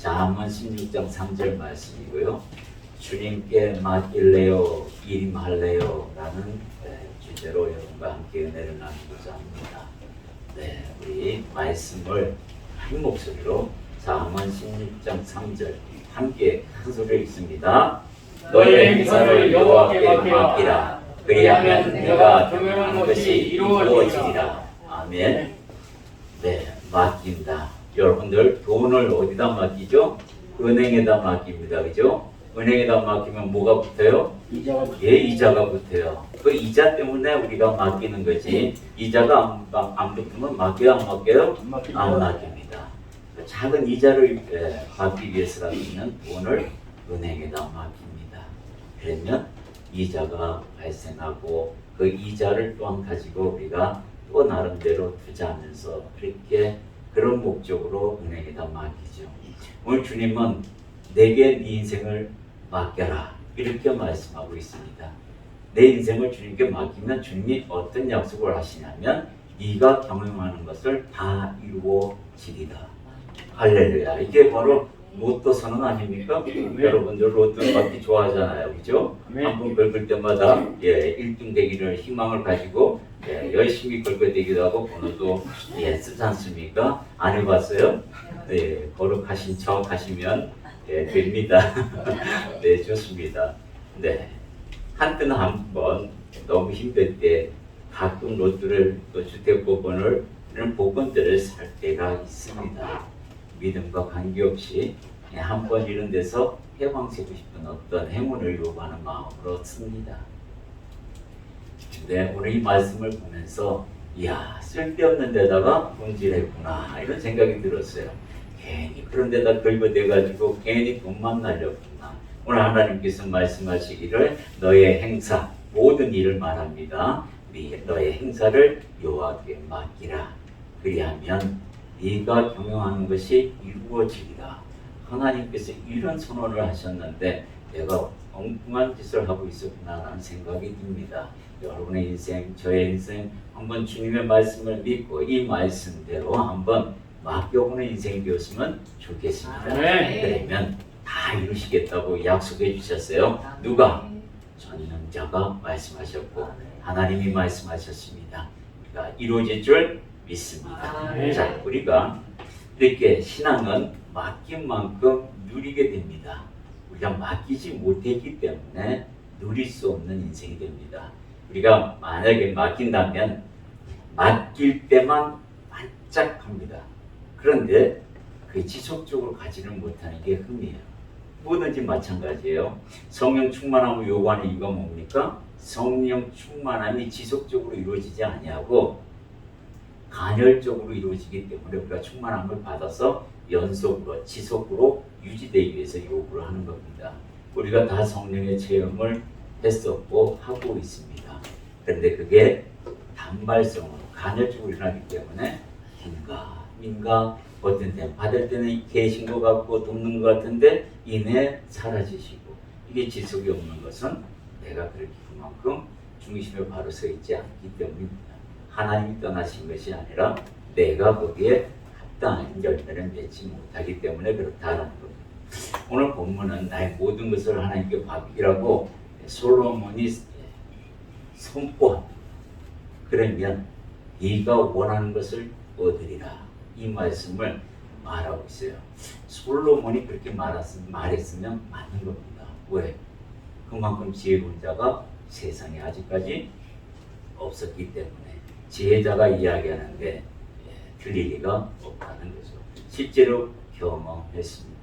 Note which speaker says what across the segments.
Speaker 1: 잠언 16장 3절 말씀이고요. 주님께 맡길래요, 일임할래요 라는 주제로 여러분과 함께 은혜를 나누고자 합니다. 네, 우리 말씀을 한 목소리로 잠언 16장 3절 함께 한 소리로 읽습니다. 너의 행사를 여호와께 맡기라. 그리하면 네가 경영하는 것이 이루어지리라. 아멘. 네, 맡긴다. 여러분들 돈을 어디다 맡기죠? 은행에다 맡깁니다. 그죠? 은행에다 맡기면 뭐가 붙어요? 이자가 붙어요. 그 이자 때문에 우리가 맡기는 거지. 이자가 안 붙으면 맡겨요? 안 맡겨요? 안 맡깁니다. 작은 이자를 받기 위해서라면 돈을 은행에다 맡깁니다. 그러면 이자가 발생하고 그 이자를 또한 가지고 우리가 또 나름대로 투자하면서 그렇게 그런 목적으로 은행에다 맡기죠. 오늘 주님은 내게 네 인생을 맡겨라 이렇게 말씀하고 있습니다. 내 인생을 주님께 맡기면 주님이 어떤 약속을 하시냐면 네가 경영하는 것을 다 이루어지리라. 할렐루야. 이게 바로 로또 선언 아닙니까? 여러분들 로또 받기 좋아하잖아요. 그죠? 한번 긁을 때마다 1등 되기를 희망을 가지고 열심히 긁어대기도 하고 번호도 쓰지 않습니까? 안 해봤어요? 네, 거룩하신 척 하시면 됩니다. 네, 좋습니다. 네, 한때는 한번 너무 힘들 때 가끔 로또를 또 주택복권을 이런 복권들을 살 때가 있습니다. 믿음과 관계없이 한 번 이런 데서 해방되고 싶은 어떤 행운을 요구하는 마음으로 씁니다. 근데 오늘 이 말씀을 보면서 이야, 쓸데없는 데다가 본질했구나 이런 생각이 들었어요. 괜히 그런 데다 긁어대가지고 괜히 돈만 날렸구나. 오늘 하나님께서 말씀하시기를 너의 행사, 모든 일을 말합니다. 너의 행사를 여호와께 맡기라. 그리하면 네가 경영하는 것이 이루어지리라. 하나님께서 이런 선언을 하셨는데 내가 엉뚱한 짓을 하고 있었구나라는 생각이 듭니다. 여러분의 인생, 저의 인생 한번 주님의 말씀을 믿고 이 말씀대로 한번 맡겨보는 인생이 되었으면 좋겠습니다. 그러면 다 이루시겠다고 약속해 주셨어요. 누가? 전능자가 말씀하셨고 하나님이 말씀하셨습니다. 그러니까 이루어질 줄 믿습니다. 자, 우리가 이렇게 신앙은 맡긴 만큼 누리게 됩니다. 우리가 맡기지 못했기 때문에 누릴 수 없는 인생이 됩니다. 우리가 만약에 맡긴다면 맡길 때만 반짝합니다. 그런데 그 지속적으로 가지는 못하는 게 흠이에요. 뭐든지 마찬가지예요. 성령 충만함을 요구하는 이유가 뭡니까? 성령 충만함이 지속적으로 이루어지지 아니하고 간헐적으로 이루어지기 때문에 우리가 충만함을 받아서 연속으로 지속으로 유지되기 위해서 요구를 하는 겁니다. 우리가 다 성령의 체험을 했었고 하고 있습니다. 그런데 그게 단발성으로 간헐적으로 일어나기 때문에 민가 어떤 때 받을 때는 계신 것 같고 돕는 것 같은데 이내 사라지시고 이게 지속이 없는 것은 내가 그렇게 그만큼 중심에 바로 서 있지 않기 때문입니다. 하나님이 떠나신 것이 아니라 내가 거기에 합당한 열매를 맺지 못하기 때문에 그렇다는 겁니다. 오늘 본문은 나의 모든 것을 하나님께 맡기라고 솔로몬이 선포합니다. 그러면 네가 원하는 것을 얻으리라 이 말씀을 말하고 있어요. 솔로몬이 그렇게 말했으면 맞는 겁니다. 왜? 그만큼 지혜로운 자가 세상에 아직까지 없었기 때문에 지혜자가 이야기하는데 들릴 리가 없다는 거죠. 실제로 경험했습니다.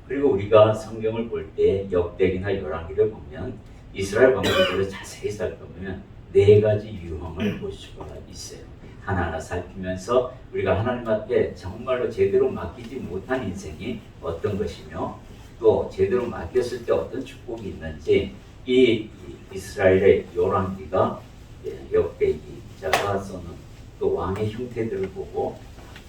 Speaker 1: 그리고 우리가 성경을 볼 때 역대기나 열왕기를 보면 이스라엘 왕들을 자세히 살펴보면 4가지 유형을 볼 수가 있어요. 하나하나 살피면서 우리가 하나님 앞에 정말로 제대로 맡기지 못한 인생이 어떤 것이며 또 제대로 맡겼을 때 어떤 축복이 있는지 이 이스라엘의 열왕기가 역대기자가 써놓은 또 왕의 형태들을 보고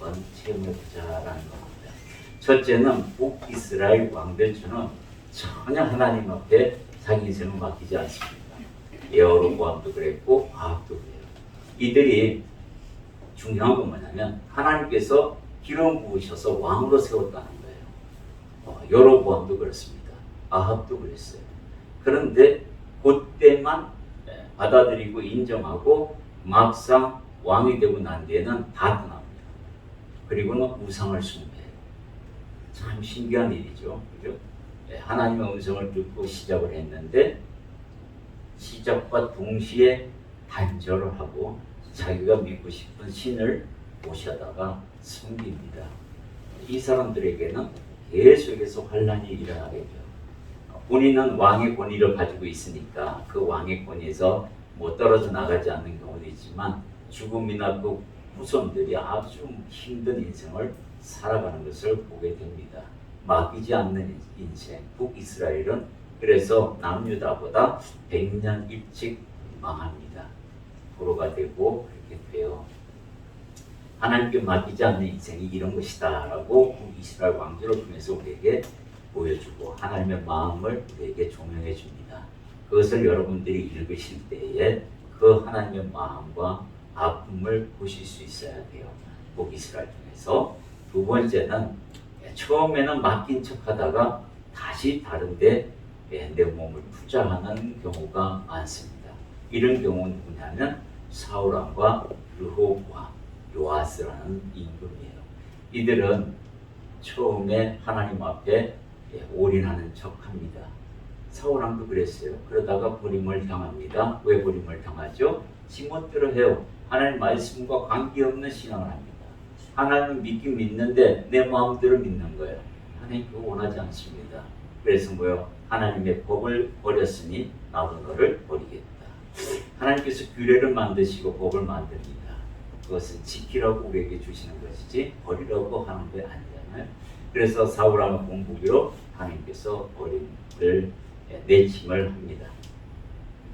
Speaker 1: 한번 체험해보자라는 겁니다. 첫째는 북이스라엘 왕들처럼 전혀 하나님 앞에 자기 인생을 맡기지 않습니다. 여로보암도 그랬고 아합도 그래요. 이들이 중요한 건 뭐냐면 하나님께서 기름 부으셔서 왕으로 세웠다는 거예요. 여로보암도 그렇습니다. 아합도 그랬어요. 그런데 그때만 받아들이고 인정하고 막상 왕이 되고 난 뒤에는 다 떠납니다. 그리고는 우상을 숭배해요. 참 신기한 일이죠. 그죠? 하나님의 음성을 듣고 시작을 했는데 시작과 동시에 단절을 하고 자기가 믿고 싶은 신을 모셔다가 섬깁니다. 이 사람들에게는 계속해서 환란이 일어나겠죠. 본인은 왕의 권위를 가지고 있으니까 그 왕의 권위에서 못 떨어져 나가지 않는 경우도 있지만 죽음이나 그 후손들이 아주 힘든 인생을 살아가는 것을 보게 됩니다. 막이지 않는 인생, 북이스라엘은 그래서 남유다보다 100년 일찍 망합니다. 도로가 되고 그렇게 돼요. 하나님께 맡기지 않는 인생이 이런 것이다 라고 북이스라엘 왕조를 통해서 우리에게 보여주고 하나님의 마음을 우리에게 조명해 줍니다. 그것을 여러분들이 읽으실 때에 그 하나님의 마음과 아픔을 보실 수 있어야 돼요. 북이스라엘 중에서. 두 번째는 처음에는 맡긴 척 하다가 다시 다른데 내 몸을 투자하는 경우가 많습니다. 이런 경우는 뭐냐면 사울왕과 르호보암, 요아스라는 임금이에요. 이들은 처음에 하나님 앞에 올인하는 척합니다. 사울왕도 그랬어요. 그러다가 버림을 당합니다. 왜 버림을 당하죠? 지멋대로 해요. 하나님 말씀과 관계없는 신앙을 합니다. 하나님은 믿긴 믿는데 내 마음대로 믿는 거예요. 하나님 그거 원하지 않습니다. 그래서 뭐요? 하나님의 법을 버렸으니 나도 너를 버리겠다. 하나님께서 규례를 만드시고 법을 만듭니다. 그것은 지키라고 우리에게 주시는 것이지 버리라고 하는 게 아니잖아요. 그래서 사울왕을 공부기로 하나님께서 버림을 내침을 합니다.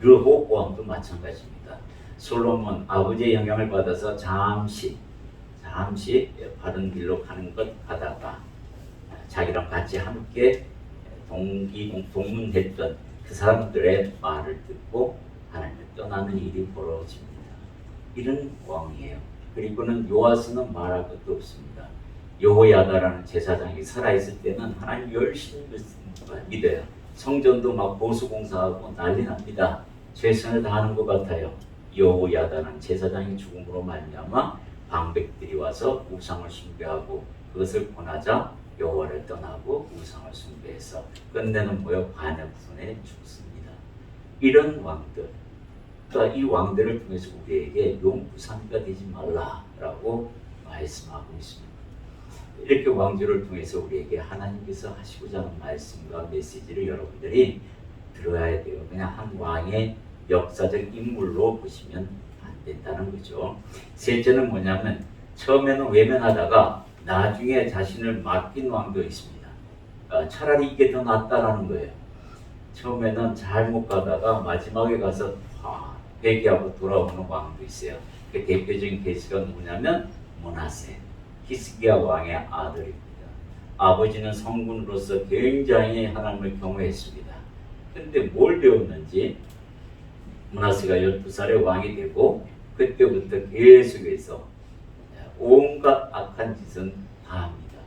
Speaker 1: 르호보암도 마찬가지입니다. 솔로몬 아버지의 영향을 받아서 잠시 바른 길로 가는 것 하다가 자기랑 같이 함께 동문했던 그 사람들의 말을 듣고 하나님을 떠나는 일이 벌어집니다. 이런 왕이에요. 그리고는 요아스는 말할 것도 없습니다. 여호야다라는 제사장이 살아있을 때는 하나님 열심히 믿어요. 성전도 막 보수공사하고 난리 납니다. 최선을 다하는 것 같아요. 여호야다는 제사장이 죽음으로 말미암아 방백들이 와서 우상을 숭배하고 그것을 권하자 여호와를 떠나고 우상을 숭배해서 끝내는 뭐요? 반역손에 죽습니다. 이런 왕들, 그러니까 이 왕들을 통해서 우리에게 용부상가 되지 말라라고 말씀하고 있습니다. 이렇게 왕조를 통해서 우리에게 하나님께서 하시고자 하는 말씀과 메시지를 여러분들이 들어야 돼요. 그냥 한 왕의 역사적 인물로 보시면 안 된다는 거죠. 셋째는 뭐냐면 처음에는 외면하다가 나중에 자신을 맡긴 왕도 있습니다. 차라리 이게 더 낫다라는 거예요. 처음에는 잘못 가다가 마지막에 가서 회개하고 돌아오는 왕도 있어요. 그 대표적인 케이스가 누구냐면 므낫세, 히스기야 왕의 아들입니다. 아버지는 성군으로서 굉장히 하나님을 경외했습니다. 근데 뭘 배웠는지 므낫세가 12살에 왕이 되고 그때부터 계속해서 온갖 악한 짓은 다 합니다.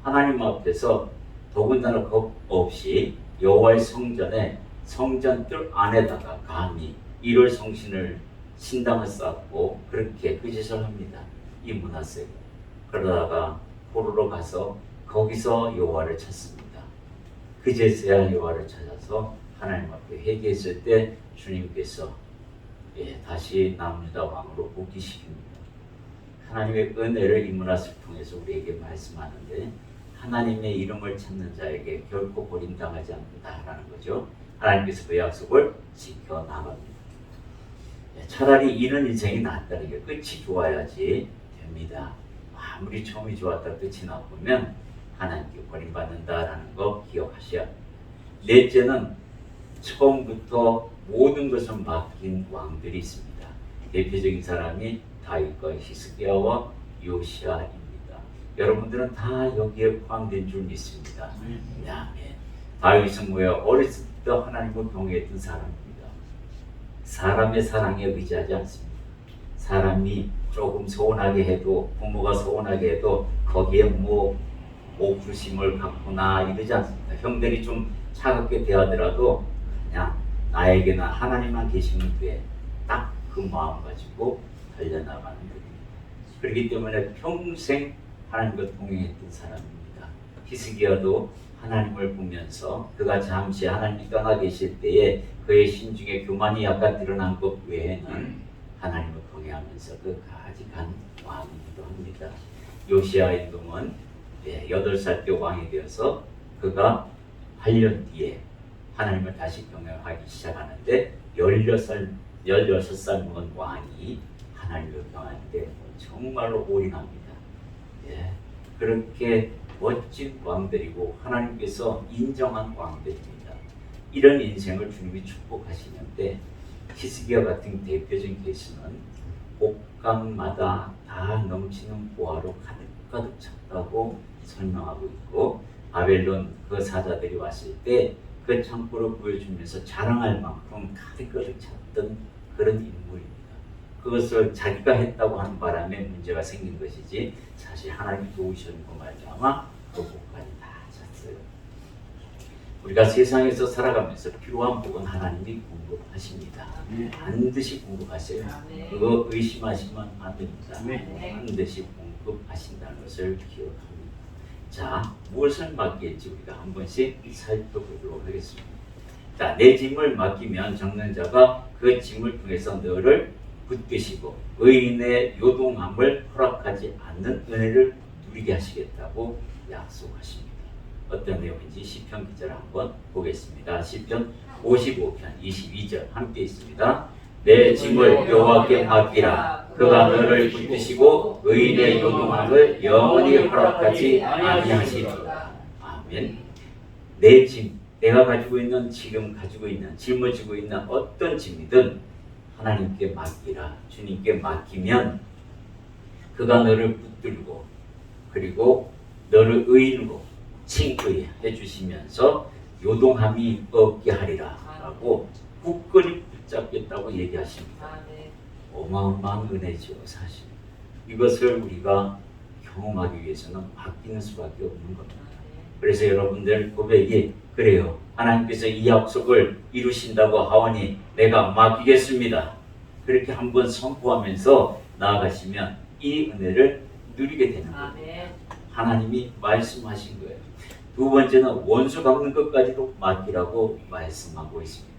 Speaker 1: 하나님 앞에서 더군다나 겁 없이 여호와의 성전 뜰 안에다가 감히 1월 성신을 신당을 쌓고 그렇게 그 짓을 합니다. 이 므낫세가. 그러다가 포로로 가서 거기서 여호와를 찾습니다. 그제서야 여호와를 찾아서 하나님 앞에 회개했을 때 주님께서 다시 남유다 왕으로 복귀시킵니다. 하나님의 은혜를 이 므낫세를 통해서 우리에게 말씀하는데 하나님의 이름을 찾는 자에게 결코 버림당하지 않는다라는 거죠. 하나님께서 그 약속을 지켜나갑니다. 차라리 이런 인생이 낫다는 게 끝이 좋아야지 됩니다. 아무리 처음이 좋았다 끝이 나쁘면 하나님께 버림받는다라는 거 기억하셔야 합니다. 넷째는 처음부터 모든 것을 맡긴 왕들이 있습니다. 대표적인 사람이 다윗과 히스기야와 요시야입니다. 여러분들은 다 여기에 포함된 줄 믿습니다. 아멘. 다윗은 뭐예요? 어렸을 때부터 하나님을 경외했던 사람입니다. 사람의 사랑에 의지하지 않습니다. 사람이 조금 서운하게 해도 부모가 서운하게 해도 거기에 뭐 옥수심을 갖구나 이러지 않습니다. 형들이 좀 차갑게 대하더라도 그냥 나에게는 하나님만 계시면 돼. 딱 그 마음 가지고 달려나가는 분입니다. 그렇기 때문에 평생 하나님과 동행했던 사람입니다. 히스기야도 하나님을 보면서 그가 잠시 하나님이 떠나 계실 때에 그의 심중에 교만이 약간 드러난 것 외에는 하나님을 동행하면서 끝까지 간 왕이기도 합니다. 요시야 임금은 8살 때 왕이 되어서 그가 8년 뒤에 하나님을 다시 경외하기 시작하는데 16살 먹은 왕이 하나님을 경외하는데 정말로 올인합니다. 그렇게 멋진 왕들이고 하나님께서 인정한 왕들입니다. 이런 인생을 주님이 축복하시는데 히스기야 같은 대표적인 케이스는 옥강마다 다 넘치는 보화로 가득 찼다고 설명하고 있고 바벨론 그 사자들이 왔을 때 그 창고를 보여주면서 자랑할 만큼 가득 찼던 그런 인물입니다. 그것을 자기가 했다고 하는 바람에 문제가 생긴 것이지 사실 하나님이 도우시는 거 말미암아 그 복까지 다 찼어요. 우리가 세상에서 살아가면서 필요한 복은 하나님이 공급하십니다. 반드시 공급하세요. 그거 의심하시면 안 됩니다. 반드시 공급하신다는 것을 기억합니다. 자, 무엇을 맡길지 우리가 한 번씩 살펴보도록 하겠습니다. 자, 내 짐을 맡기면 적는 자가 그 짐을 통해서 너를 붙드시고 의인의 요동함을 허락하지 않는 은혜를 누리게 하시겠다고 약속하십니다. 어떤 내용인지 시편 기자를 한번 보겠습니다. 시편 55편 22절 함께 있습니다. 내 짐을 여호와께 맡기라. 그가 너를 붙드시고 의인의 요동함을 영원히 허락하지 아니하시리라. 아멘. 내 짐, 내가 가지고 있는 지금 가지고 있는 짊어지고 있는 어떤 짐이든 하나님께 맡기라. 주님께 맡기면 그가 너를 붙들고 그리고 너를 의인으로 칭의해 주시면서 요동함이 없게 하리라 라고 굳건히 붙잡겠다고 얘기하십니다. 어마어마한 은혜죠. 사실 이것을 우리가 경험하기 위해서는 맡기는 수밖에 없는 겁니다. 그래서 여러분들 고백이 그래요. 하나님께서 이 약속을 이루신다고 하오니 내가 맡기겠습니다. 그렇게 한번 선포하면서 나아가시면 이 은혜를 누리게 되는 겁니다. 하나님이 말씀하신 거예요. 두 번째는 원수 갚는 것까지도 맡기라고 말씀하고 있습니다.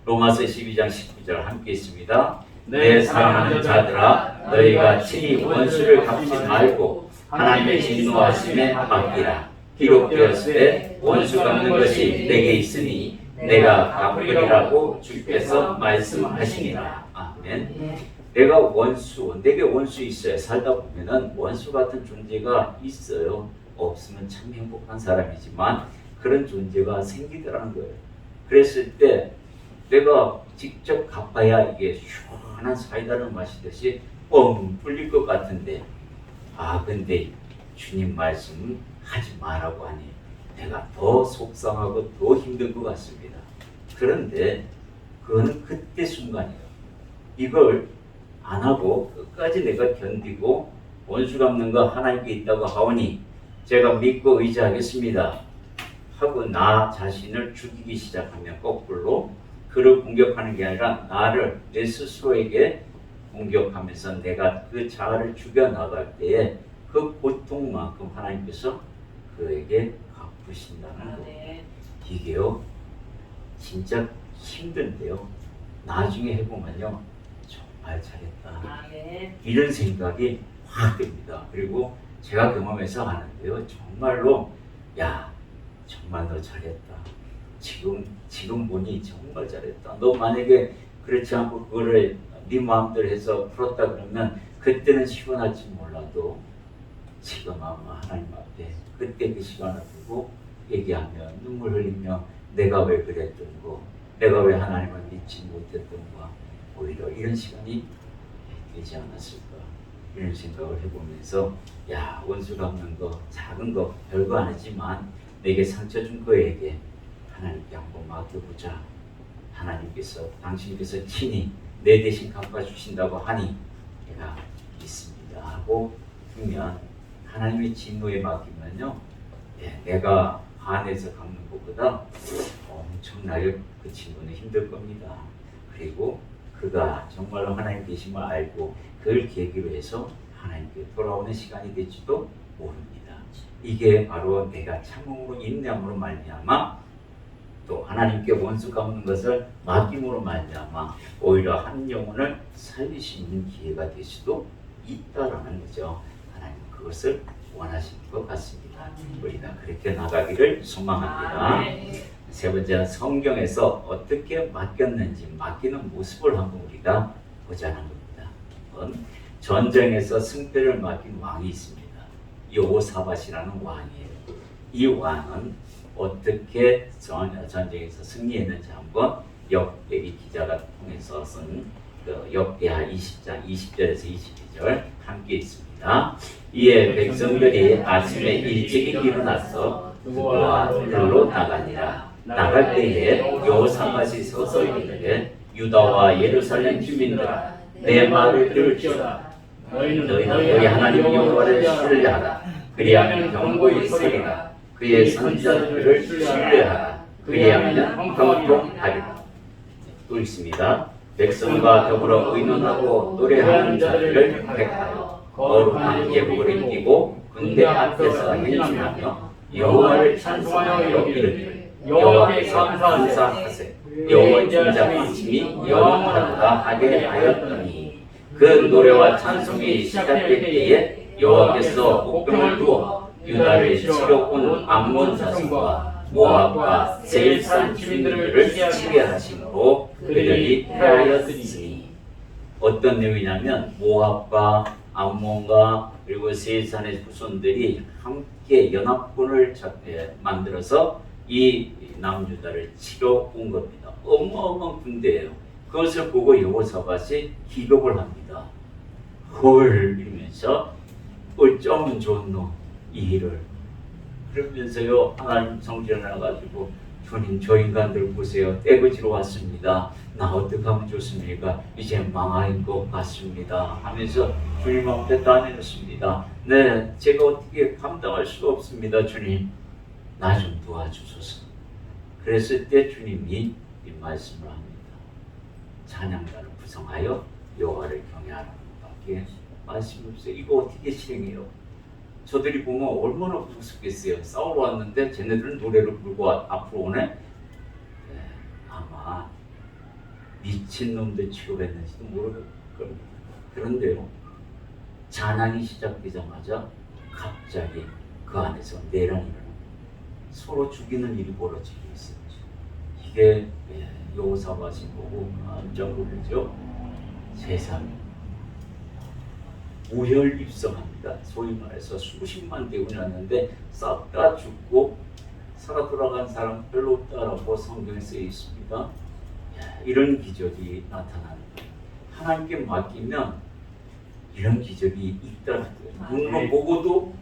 Speaker 1: 로마서 12장 19절 함께 있습니다. 내 사랑하는 자들아 너희가 친히 원수를 갚지 말고 하나님의 진노하심에 맡기라. 기록되었을 때 원수 갚는 것이 내게 있으니 내가 갚으리라고 주께서 말씀하시니라. 아멘. 내게 원수 있어요. 살다 보면은 원수 같은 존재가 있어요. 없으면 참 행복한 사람이지만 그런 존재가 생기더라는 거예요. 그랬을 때 내가 직접 갚아야 이게 시원한 사이다를 마시듯이 뻥 뚫릴 것 같은데 근데 주님 말씀 하지 말라고 하니 내가 더 속상하고 더 힘든 것 같습니다. 그런데 그거는 그때 순간이에요. 이걸 안 하고 끝까지 내가 견디고 원수 갚는 거 하나님께 있다고 하오니 제가 믿고 의지하겠습니다 하고 나 자신을 죽이기 시작하면 거꾸로 그를 공격하는 게 아니라 나를 내 스스로에게 공격하면서 내가 그 자아를 죽여나갈 때에 그 고통만큼 하나님께서 그에게 갚으신다는 거. 이게요 진짜 힘든데요 나중에 해보면요 정말 잘했다 이런 생각이 확 듭니다. 그리고 제가 경험해서 아는데요 정말로 정말 너 잘했다. 지금 보니 정말 잘했다. 너 만약에 그렇지 않고 그거를 네 마음대로 해서 풀었다 그러면 그때는 시원할지 몰라도 지금 아마 하나님 앞에 그때 그 시간을 두고 얘기하며 눈물 흘리며 내가 왜 그랬던 거, 내가 왜 하나님을 믿지 못했던 거, 오히려 이런 시간이 되지 않았을까 이런 생각을 해보면서 원수 갚는 거 작은 거 별거 아니지만 내게 상처 준 거에게 하나님께 한번 맡겨보자. 하나님께서 당신께서 친히 내 대신 갚아주신다고 하니 내가 믿습니다 하고 두면 하나님의 진노에 맡기면요 내가 화내서 갚는 것보다 엄청나게 그 친구는 힘들 겁니다. 그리고 그가 정말로 하나님 계심을 알고 그걸 계기로 해서 하나님께 돌아오는 시간이 될지도 모릅니다. 이게 바로 내가 참음으로 인내함으로 말미암아 또 하나님께 원수 갚는 것을 맡김으로 말미암아 오히려 한 영혼을 살릴 수 있는 기회가 될 수도 있다라는 거죠. 하나님 그것을 원하시는 것 같습니다. 우리가 그렇게 나가기를 소망합니다. 세 번째는 성경에서 어떻게 맡겼는지 맡기는 모습을 한번 우리가 보자는 겁니다. 전쟁에서 승패를 맡긴 왕이 있습니다. 여호사밧이라는 왕이에요. 이 왕은 어떻게 전쟁에서 승리했는지 한번 역대기 기자가 통해서 쓴 역대하 20장 20절에서 22절 함께 있습니다. 이에 백성들이 아침에 일찍 일어나서 그와 들로 나가니라. 나갈 때에 여호사밧이 서서 이르되 유다와 예루살렘 주민들아 내 말을 들을지어다. 너희는 너희 하나님 여호와를 신뢰하라. 그리하면 경고히 서리라. 그의 선지자들을 신뢰하라. 그리하면 형통하리라. 또 있습니다. 백성과 더불어 의논하고 노래하는 자들을 택하여 거룩한 예복을 입히고 군대 앞에서 행진하며 여호와를 찬송하여 이르되 여호와께 감사하세. 여호와의 진짜 방침이 영원하다 하게 하였더니 그 노래와 찬송이 시작될 때에 여호와께서 목병을 두어 유다를 치러 온 암몬 자손과 모압과 세일산 주민들을 치게 하심으로 그들이 패하였으니 어떤 내용이냐면 모압과 암몬과 그리고 세일산의 후손들이 함께 연합군을 만들어서 이 남유다를 치러 온 겁니다. 어마어마한 군대예요. 그것을 보고 여호사밧이 기겁을 합니다. 헐 이러면서 어쩌면 좋노 이 일을. 그러면서요 하나님 성전에 나가지고 주님 저 인간들 보세요. 떼거지로 왔습니다. 나 어떻게 하면 좋습니까? 이제 망할 것 같습니다 하면서 주님 앞에 다 내놓습니다. 네 제가 어떻게 감당할 수가 없습니다. 주님 나 좀 도와주소서. 그랬을 때 주님이 이 말씀을 합니다. 찬양가를 구성하여 여호와를 경외하라는 것밖에 말씀이 없어요. 이거 어떻게 실행해요? 저들이 보면 얼마나 무섭겠어요. 싸우러 왔는데 쟤네들은 노래를 부르고 앞으로 오네? 네, 아마 미친놈들 취급했는지도 모를 겁니다. 그런데요 찬양이 시작되자마자 갑자기 그 안에서 내란이 일어납니다. 서로 죽이는 일이 벌어지고 있어요. 이게 여호사밧이 보고 깜짝 놀라죠. 세상에 우혈입성합니다. 소위 말해서 수십만 대군이 왔는데 싹 다 죽고 살아 돌아간 사람 별로 없다라고 성경에 쓰여 있습니다. 이런 기적이 나타나는 거예요. 하나님께 맡기면 이런 기적이 있다는 거예요. 눈으로 보고도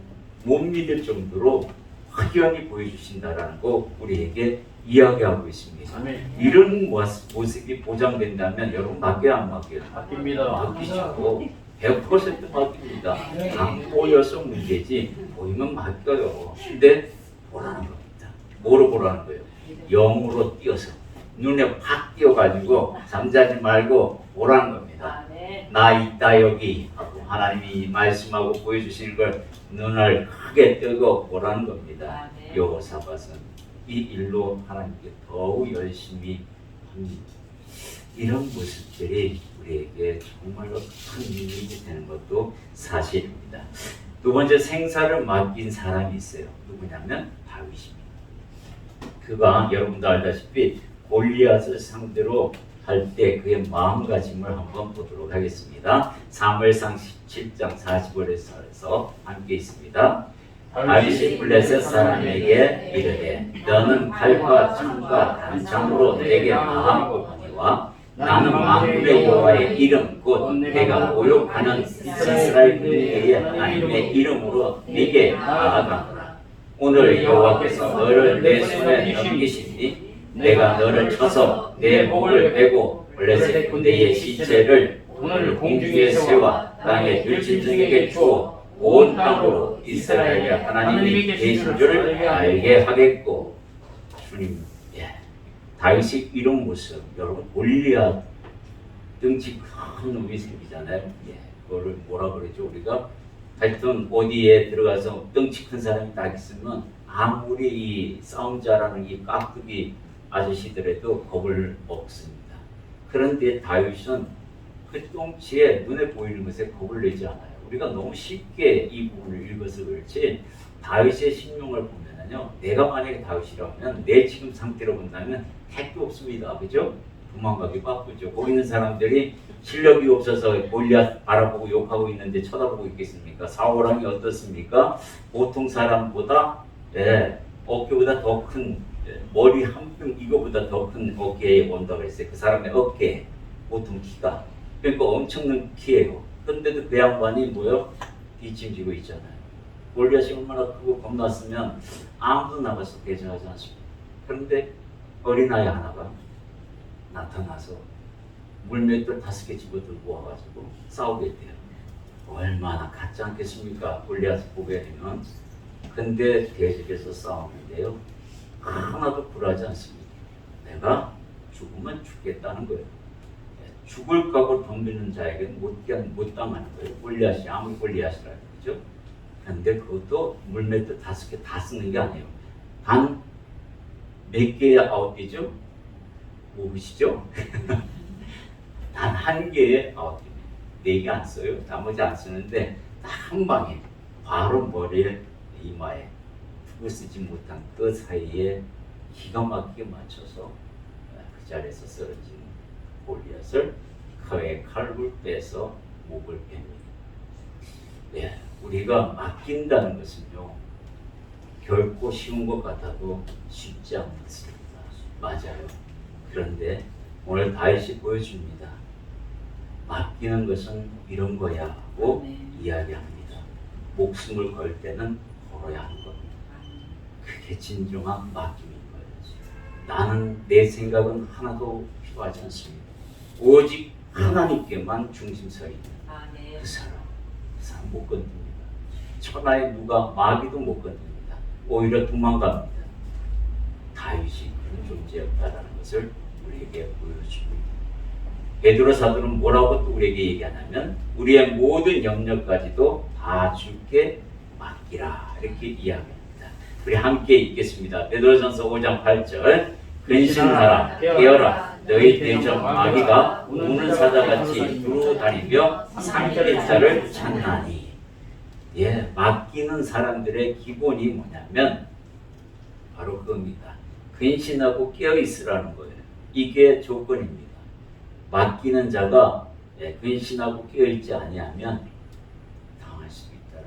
Speaker 1: 못 믿을 정도로 확연히 보여주신다라는 거 우리에게 이야기하고 있습니다.
Speaker 2: 아멘.
Speaker 1: 이런 모습이 보장된다면 여러분 맡겨야 안 맡겨요?
Speaker 2: 맡깁니다.
Speaker 1: 맡기시고 100% 맡깁니다. 안 보여서 문제지 보이면 맡겨요. 근데 보라는 겁니다. 뭐로 보라는 거예요? 영으로 띄어서 눈에 팍 띄어가지고 잠자지 말고 보라는 겁니다. 나 있다 여기 하고 하나님이 말씀하고 보여주시는 걸 눈을 크게 뜨고 보라는 겁니다. 여호사밧은 이 일로 하나님께 더욱 열심히 합니다. 이런 모습들이 우리에게 정말로 큰 힘이 되는 것도 사실입니다. 두 번째 생사를 맡긴 사람이 있어요. 누구냐면 다윗입니다. 그가 여러분도 알다시피 골리앗을 상대로 할 때 그의 마음가짐을 한번 보도록 하겠습니다. 사무엘상 17장 40절에서 함께 있습니다. 다윗이 블레셋 사람에게 이르되 너는 칼과 창과 단창으로 내게 나아오거니와 나는 만군의 여호와의 이름 곧 내가 모욕하는 이스라엘 군대의 하나님의 이름으로 네게 나아가노라. 오늘 여호와께서 너를 내 손에 넘기시니 내가 너를 쳐서 내 목을 베고 블레셋 군대의 시체를 오늘 공중에 세워 땅에 들짐승에게 주어 온 땅으로 이스라엘에 하나님이 계신 줄을 알게 하겠고. 주님, 예. 다윗이 이런 모습, 여러분 골리앗 등치 큰 놈이 생기잖아요. 예. 그거를 뭐라 그러죠 우리가? 하여튼 어디에 들어가서 덩치 큰 사람이 딱 있으면 아무리 이 싸움 잘하는 이 깍두기 아저씨들에도 겁을 먹습니다. 그런데 다윗은 그 덩치에 눈에 보이는 것에 겁을 내지 않아요. 우리가 너무 쉽게 이 부분을 읽어서 그렇지 다윗의 신용을 보면은요, 내가 만약에 다윗이라면 내 지금 상태로 본다면 택도 없습니다. 그죠? 도망가기 바쁘죠. 거기 있는 사람들이 실력이 없어서 골리앗 바라보고 욕하고 있는데 쳐다보고 있겠습니까? 사울왕이 어떻습니까? 보통 사람보다 어깨보다 더 큰, 머리 한 뼘 이거보다 더 큰 어깨에 온다고 했어요. 그 사람의 어깨, 보통 키가. 그러니까 엄청난 키예요. 그런데도 그 양반이 뭐요? 뒷짐지고 있잖아요. 골리앗이 얼마나 크고 겁났으면 아무도 나가서 대적하지 않습니다. 그런데 어린아이 하나가 나타나서 물맷돌 5개 집어들고 와가지고 싸우게 돼요. 얼마나 같지 않겠습니까? 골리앗 보게 되면. 근데 대적에서 싸우는데요, 하나도 굴하지 않습니다. 내가 죽으면 죽겠다는 거예요. 죽을 각오 덤비는 자에게는 못 당하는 거예요. 골리앗이 아무리 골리앗이라 그러죠. 그런데 그것도 물맷돌 5개 다 쓰는 게 아니에요. 단 몇 개의 아웃이죠? 모르시죠? 단 1개의 아웃입니다. 4개 안 써요. 나머지 안 쓰는데 딱 한 방에 바로 머리에 이마에 두고 쓰지 못한 그 사이에 기가 막히게 맞춰서 그 자리에서 쓰러진 골리앗을 그의 칼을 빼서 목을 뺍니다. 예, 우리가 맡긴다는 것은요, 결코 쉬운 것 같아도 쉽지 않습니다. 맞아요. 그런데 오늘 다윗이 보여줍니다. 맡기는 것은 이런 거야 하고 이야기합니다. 목숨을 걸 때는 걸어야 하는 겁니다. 그게 진정한 맡김인 거예요. 나는 내 생각은 하나도 필요하지 않습니다. 오직 하나님께만 중심 서 있는 그 사람 못 건듭니다. 천하에 누가 마귀도 못 건듭니다. 오히려 도망갑니다. 다윗이 그런 존재였다라는 것을 우리에게 보여줍니다. 베드로 사도는 뭐라고 또 우리에게 얘기하냐면 우리의 모든 영역까지도 다 주께 맡기라 이렇게 이야기합니다. 우리 함께 읽겠습니다. 베드로전서 5장 8절 근신하라 깨어라 너희 대적 마귀가 우는 사자같이 두루다니며 삼킬 자를 찾나니. 예, 맡기는 사람들의 기본이 뭐냐면 바로 그겁니다. 근신하고 깨어있으라는 거예요. 이게 조건입니다. 맡기는 자가 근신하고 깨어있지 아니하면 당할 수도 있다.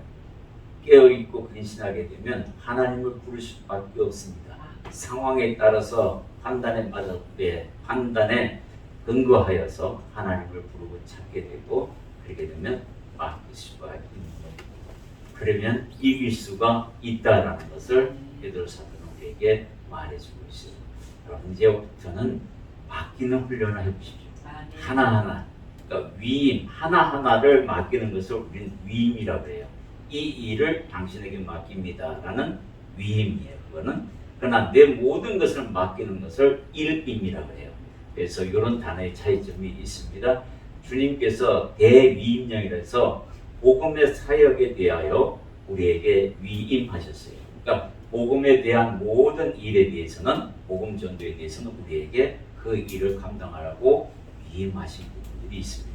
Speaker 1: 깨어있고 근신하게 되면 하나님을 부를 수밖에 없습니다. 상황에 따라서 판단에 근거하여서 하나님을 부르고 찾게 되고, 그렇게 되면 맡길 수가 있는 겁니다. 그러면 이길 수가 있다라는 것을 베드로 사도는 우리에게 말해주고 있어요. 여러분 이제부터는 맡기는 훈련을 해보십시오. 하나하나, 그러니까 위임 하나하나를 맡기는 것을 우리는 위임이라고 해요. 이 일을 당신에게 맡깁니다라는 위임이에요. 그거는. 그러나 내 모든 것을 맡기는 것을 일임이라고 해요. 그래서 이런 단어의 차이점이 있습니다. 주님께서 대위임령이라 해서 복음의 사역에 대하여 우리에게 위임하셨어요. 그러니까 복음에 대한 모든 일에 대해서는, 복음 전도에 대해서는 우리에게 그 일을 감당하라고 위임하신 부분들이 있습니다.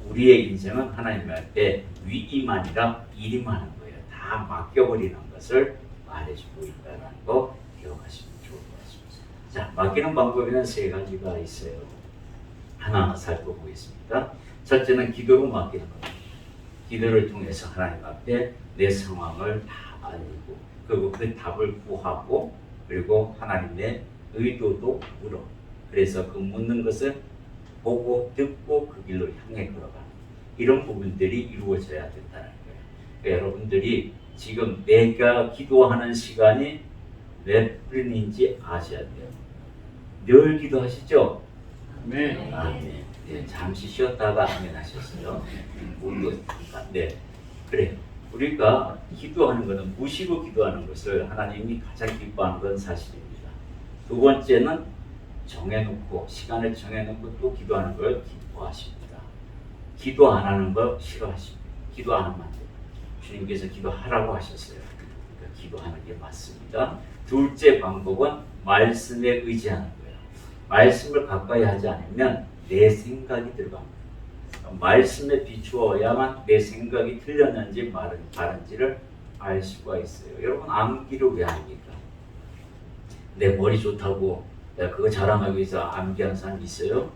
Speaker 1: 우리의 인생은 하나님 앞에 위임 아니라 일임하는 거예요. 다 맡겨버리는 것을 말해주고 있다는 거 기억하시면 좋을 것 같습니다. 자, 맡기는 방법에는 3가지가 있어요. 하나하나 살펴보겠습니다. 첫째는 기도로 맡기는 겁니다. 기도를 통해서 하나님 앞에 내 상황을 다 알리고, 그리고 그 답을 구하고, 그리고 하나님의 의도도 물어. 그래서 그 묻는 것을 보고 듣고 그 길로 향해 걸어가는 이런 부분들이 이루어져야 된다는 거예요. 그러니까 여러분들이 지금 내가 기도하는 시간이 몇 분인지 아셔야 돼요. 늘 기도하시죠?
Speaker 2: 네.
Speaker 1: 네. 잠시 쉬었다가 아멘 하셨어요. 네, 그래요. 우리가 기도하는 것은 무시로 기도하는 것을 하나님이 가장 기뻐하는 건 사실입니다. 두 번째는 정해놓고 시간을 정해놓고 또 기도하는 걸 기뻐하십니다. 기도 안 하는 거 싫어하십니다. 기도 안 하면 안 돼요. 주님께서 기도하라고 하셨어요. 그러니까 기도하는 게 맞습니다. 둘째 방법은 말씀에 의지하는 거예요. 말씀을 가까이 하지 않으면 내 생각이 들어갑니다. 말씀에 비추어야만 내 생각이 틀렸는지 바른지를 알 수가 있어요. 여러분 암기를 왜 합니까? 내 머리 좋다고 내가 그거 자랑하기 위해서 암기하는 사람 있어요?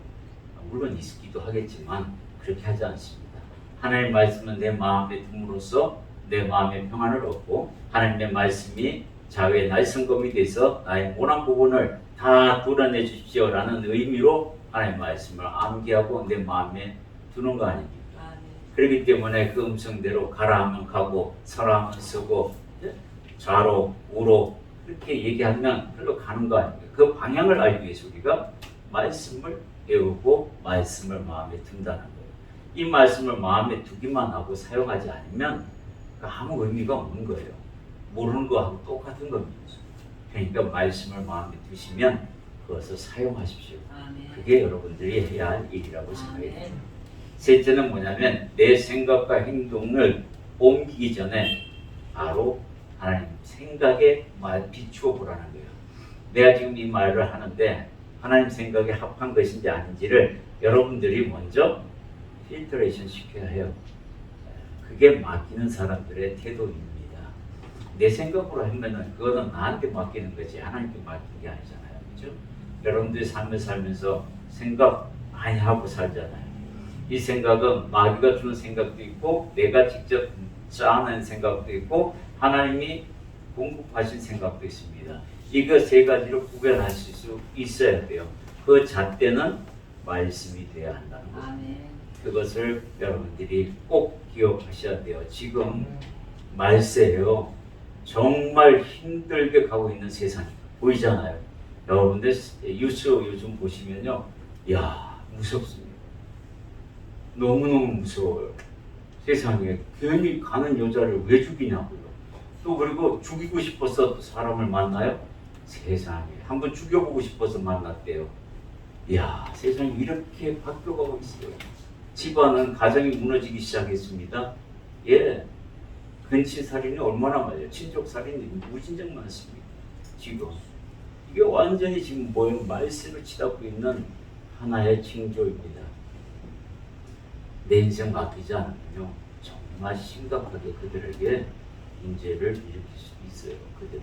Speaker 1: 물론 있기도 하겠지만 그렇게 하지 않습니다. 하나님의 말씀은 내 마음에 둠으로써 내 마음의 평안을 얻고 하나님의 말씀이 좌우의 날성검이 돼서 나의 모난 부분을 다 도려내 주십시오라는 의미로 하나님의 말씀을 암기하고 내 마음에 두는 거 아닙니까? 그렇기 때문에 그 음성대로 가라 하면 가고 서라 하면 서고 좌로 우로 그렇게 얘기하면 그걸로 가는 거 아닙니까? 그 방향을 알기 위해서 우리가 말씀을 배우고 말씀을 마음에 둔다는 거예요. 이 말씀을 마음에 두기만 하고 사용하지 않으면 아무 의미가 없는 거예요. 모르는 거하고 똑같은 겁니다. 그러니까 말씀을 마음에 두시면 그것을 사용하십시오. 그게 여러분들이 해야 할 일이라고 생각해요. 셋째는 뭐냐면 내 생각과 행동을 옮기기 전에 바로 하나님 생각에 비추어 보라는 거예요. 내가 지금 이 말을 하는데 하나님 생각에 합한 것인지 아닌지를 여러분들이 먼저 필터레이션 시켜야 해요. 그게 맡기는 사람들의 태도입니다. 내 생각으로 하면은 그거는 나한테 맡기는 거지 하나님께 맡긴 게 아니잖아요. 그렇죠? 여러분들이 삶을 살면서 생각 많이 하고 살잖아요. 이 생각은 마귀가 주는 생각도 있고 내가 직접 짜낸 생각도 있고 하나님이 공급하신 생각도 있습니다. 이거 세 가지를 구별하실 수 있어야 돼요. 그 잣대는 말씀이 되어야 한다는 거죠. 그것을 여러분들이 꼭 기억하셔야 돼요. 지금 말세예요. 정말 힘들게 가고 있는 세상이 보이잖아요. 여러분들 뉴스 요즘 보시면요, 야 무섭습니다. 너무너무 무서워요. 세상에 괜히 가는 여자를 왜 죽이냐고요. 또 그리고 죽이고 싶어서 사람을 만나요. 세상에 한번 죽여보고 싶어서 만났대요. 이야 세상이 이렇게 바뀌어가고 있어요. 집안은 가정이 무너지기 시작했습니다. 예, 근친살인이 얼마나 많아요. 친족살인이 무진장 많습니다. 지금 이게 완전히 지금 말씀을 치닫고 있는 하나의 징조입니다. 내 인생 맡기지 않으면요 정말 심각하게 그들에게 문제를 일으킬 수 있어요. 그들이.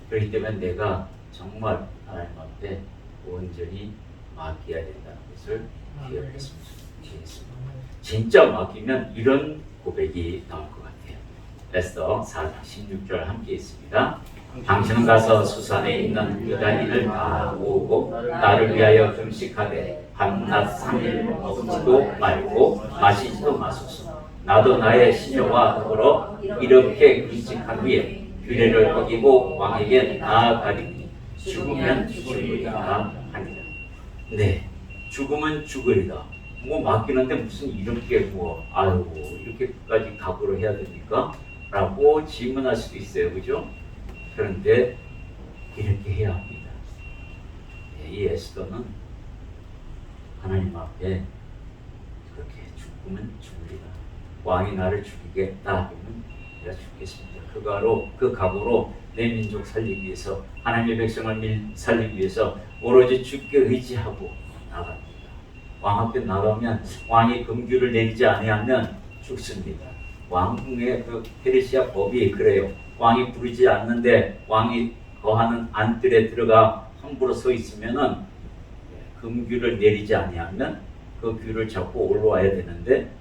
Speaker 1: 그렇기 때문에 내가 정말 하나님 앞에 온전히 맡겨야 된다는 것을 기억했으면 좋겠습니다. 진짜 맡기면 이런 고백이 나올 것 같아요. 에스더 4장 16절 함께 있습니다. 당신은 가서 수산에 있는 유다인을 다 모으고 나를 위하여 금식하되 밤낮 3일 먹지도 말고 마시지도 마소서. 나도 나의 시녀와 더불어 이렇게 금식한 후에 규례를 어기고 왕에게 나아가리니 죽으면 죽으리라 하니라. 네, 죽으면 죽으리라. 뭐 맡기는데 무슨 이렇게 아유 이렇게까지 각오를 해야 됩니까? 라고 질문할 수도 있어요, 그죠? 그런데 이렇게 해야 합니다. 이 에스더는 하나님 앞에 그렇게 죽으면 죽으리라. 왕이 나를 죽이겠다 하면 내가 죽겠습니다. 그 각오로 내 민족 살리기 위해서 하나님의 백성을 살리기 위해서 오로지 주께 의지하고 나갑니다. 왕 앞에 나가면 왕이 금규를 내리지 아니하면 죽습니다. 왕궁의 그 페르시아 법이 그래요. 왕이 부르지 않는데 왕이 거하는 안뜰에 들어가 함부로 서 있으면은 금규를 내리지 아니하면 그 규를 잡고 올라와야 되는데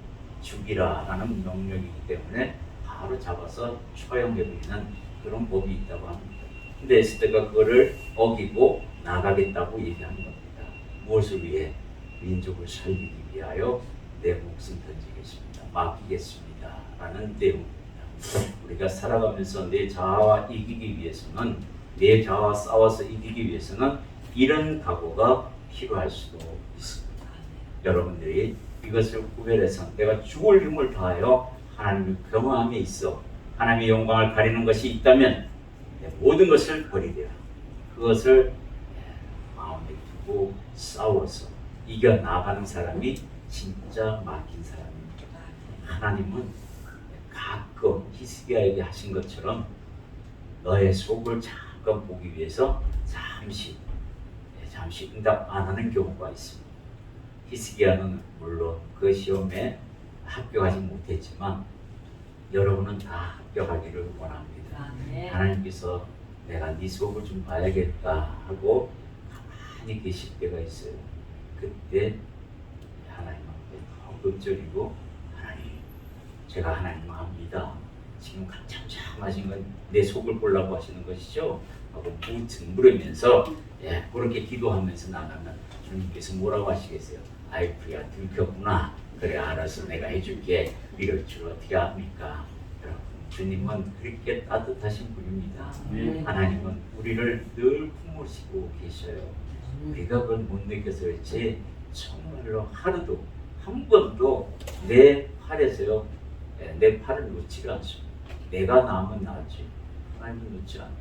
Speaker 1: 죽이라라는 명령이기 때문에 바로 잡아서 처형해버리는 그런 법이 있다고 합니다. 근데 에스더가 그거를 어기고 나가겠다고 얘기하는 겁니다. 무엇을 위해? 민족을 살리기 위하여 내 목숨 던지겠습니다. 맡기겠습니다. 라는 내용입니다. 우리가 살아가면서 내 자아와 이기기 위해서는 내 자아와 싸워서 이기기 위해서는 이런 각오가 필요할 수도 있습니다. 여러분들이 이것을 구별해서 내가 죽을 힘을 다하여 하나님의 경험함에 있어 하나님의 영광을 가리는 것이 있다면 모든 것을 버리되라. 그것을 마음에 두고 싸워서 이겨나가는 사람이 진짜 맡긴 사람입니다. 하나님은 가끔 히스기야에게 하신 것처럼 너의 속을 잠깐 보기 위해서 잠시 응답 안 하는 경우가 있습니다. 히스기야는 물론 그 시험에 합격하지 못했지만 여러분은 다 합격하기를 원합니다. 하나님께서 내가 네 속을 좀 봐야겠다 하고 가만히 계실 때가 있어요. 그때 하나님 앞에 엎드리고 하나님, 제가 하나님 압니다. 지금 잠잠하신 건 내 속을 보려고 하시는 것이죠? 하고 물으면서 그렇게 기도하면서 나가면 주님께서 뭐라고 하시겠어요? 아이쿠야 들켰구나. 그래 알아서 내가 해줄게. 이럴 줄 어떻게 합니까? 여러분, 주님은 그렇게 따뜻하신 분입니다. 하나님은 우리를 늘 품으시고 계셔요. 우리가 그걸 못 느껴서 그렇지 정말로 하루도 한 번도 내 팔에서요 내 팔을 놓지가 않습니다. 내가 나면 나지 하나님은 놓지 않아요.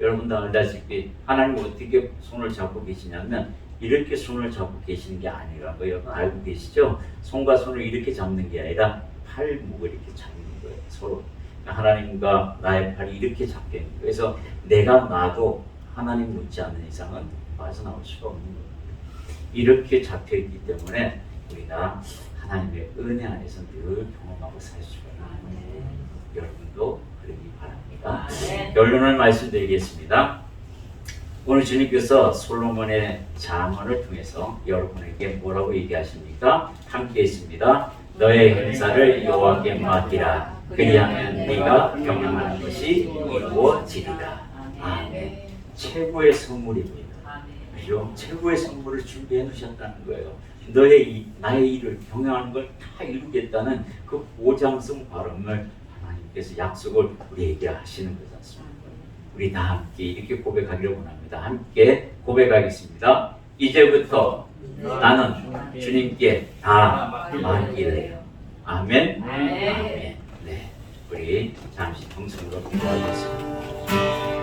Speaker 1: 여러분 다 알다시피 하나님 어떻게 손을 잡고 계시냐면 이렇게 손을 잡고 계시는 게 아니라는 거 여러분 알고 계시죠? 손과 손을 이렇게 잡는 게 아니라 팔목을 이렇게 잡는 거예요. 서로. 하나님과 나의 팔이 이렇게 잡혀 있는 거예요. 그래서 내가 나도 하나님 놓지 않는 이상은 빠져나올 수가 없는 거예요. 이렇게 잡혀 있기 때문에 우리가 하나님의 은혜 안에서 늘 경험하고 살 수가 있는 거예요. 여러분도 그러기 바랍니다. 결론을 말씀드리겠습니다. 오늘 주님께서 솔로몬의 잠언을 통해서 여러분에게 뭐라고 얘기하십니까? 함께 했습니다. 너의 행사를 여호와께 맡기라. 그리하면 네가 경영하는 것이 이루어지리라. 아멘. 최고의 선물입니다. 그죠? 최고의 선물을 준비해 놓으셨다는 거예요. 나의 일을 경영하는 걸 다 이루겠다는 그 보장성 발언을 하나님께서 약속을 우리에게 하시는 거지 않습니까? 우리 다 함께 이렇게 고백하기를 원합니다. 함께 고백하겠습니다. 이제부터 나는 주님께 다 맡기래요. 아멘. 아멘. 네, 우리 잠시 동성으로 기도하겠습니다.